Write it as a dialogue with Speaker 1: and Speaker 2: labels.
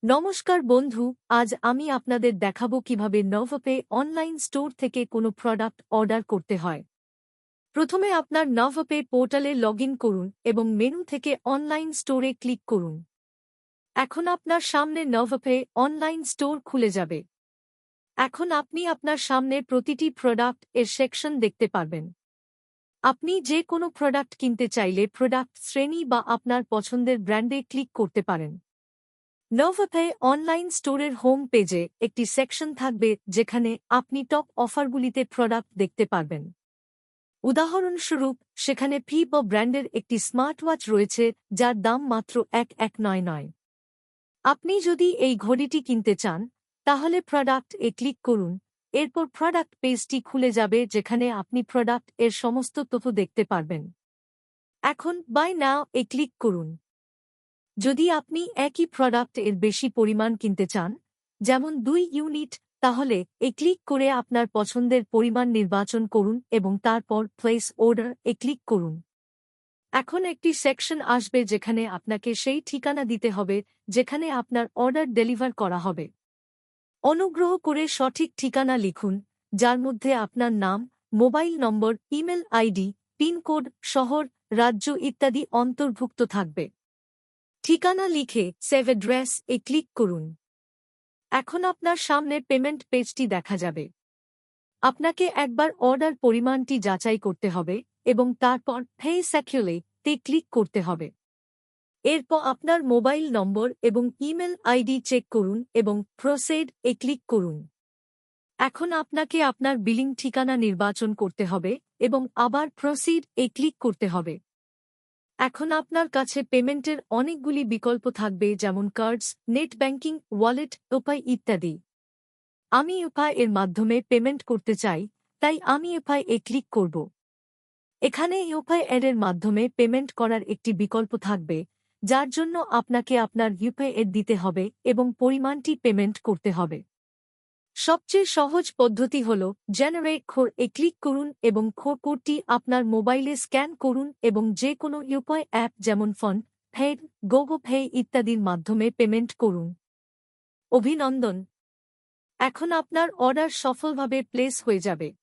Speaker 1: নমস্কার বন্ধু, আজ আমি আপনাদের দেখাবো কিভাবে নভোপে অনলাইন স্টোর থেকে কোনো প্রোডাক্ট অর্ডার করতে হয়। প্রথমে আপনার নভোপে পোর্টালে লগইন করুন এবং মেনু থেকে অনলাইন স্টোরে ক্লিক করুন। এখন আপনার সামনে নভোপে অনলাইন স্টোর খুলে যাবে। এখন আপনি আপনার সামনে প্রতিটি প্রোডাক্ট এর সেকশন দেখতে পারবেন। আপনি যে কোনো প্রোডাক্ট কিনতে চাইলে প্রোডাক্ট শ্রেণী বা আপনার পছন্দের ব্র্যান্ডে ক্লিক করতে পারেন। নভোপে অনলাইন স্টোরের হোম পেজে একটি সেকশন থাকবে যেখানে আপনি টপ অফারগুলিতে প্রোডাক্ট দেখতে পারবেন। উদাহরণস্বরূপ, সেখানে ফিবো ব্র্যান্ডের একটি স্মার্টওয়াচ রয়েছে যার দাম মাত্র 1199। আপনি যদি এই ঘড়িটি কিনতে চান তাহলে প্রোডাক্ট এ ক্লিক করুন। এরপর প্রোডাক্ট পেজটি খুলে যাবে যেখানে আপনি প্রোডাক্ট এর সমস্ত তথ্য দেখতে পারবেন। এখন বাই নাও এ ক্লিক করুন। যদি আপনি একই প্রোডাক্ট এর বেশি পরিমাণ কিনতে চান, যেমন 2 ইউনিট, তাহলে এ ক্লিক করে আপনার পছন্দের পরিমাণ নির্বাচন করুন এবং তারপর প্লেস অর্ডার এ ক্লিক করুন। এখন একটি সেকশন আসবে যেখানে আপনাকে সেই ঠিকানা দিতে হবে যেখানে আপনার অর্ডার ডেলিভার করা হবে। অনুগ্রহ করে সঠিক ঠিকানা লিখুন, যার মধ্যে আপনার নাম, mobile number, email ID, pincode, শহর, রাজ্য ইত্যাদি অন্তর্ভুক্ত থাকবে। ঠিকানা লিখে সেভ অ্যাড্রেস এ ক্লিক করুন। এখন আপনার সামনে পেমেন্ট পেজটি দেখা যাবে। আপনাকে একবার অর্ডার পরিমাণটি যাচাই করতে হবে এবং তারপর পে সেকিউরলি তে ক্লিক করতে হবে। এরপর আপনার মোবাইল নম্বর এবং ইমেল আইডি চেক করুন এবং প্রসিড এ ক্লিক করুন। এখন আপনাকে আপনার বিলিং ঠিকানা নির্বাচন করতে হবে এবং আবার প্রসিড এ ক্লিক করতে হবে। এখন আপনার কাছে পেমেন্টের অনেকগুলি বিকল্প থাকবে, যেমন কার্ডস, নেট ব্যাংকিং, ওয়ালেট, উপায় ইত্যাদি। আমি উপায় এর মাধ্যমে পেমেন্ট করতে চাই, তাই আমি উপায় এ ক্লিক করব। এখানে উপায় এর মাধ্যমে পেমেন্ট করার একটি বিকল্প থাকবে, যার জন্য আপনাকে আপনার ইউপিআই এর দিতে হবে এবং পরিমাণটি পেমেন্ট করতে হবে। সবচেয়ে সহজ পদ্ধতি হল জেনারেট কোড এ ক্লিক করুন এবং কোডটি আপনার মোবাইলে স্ক্যান করুন এবং যে কোনো ইউপিআই অ্যাপ যেমন ফোন পে, গুগল পে ইত্যাদির মাধ্যমে পেমেন্ট করুন। অভিনন্দন! এখন আপনার অর্ডার সফলভাবে প্লেস হয়ে যাবে।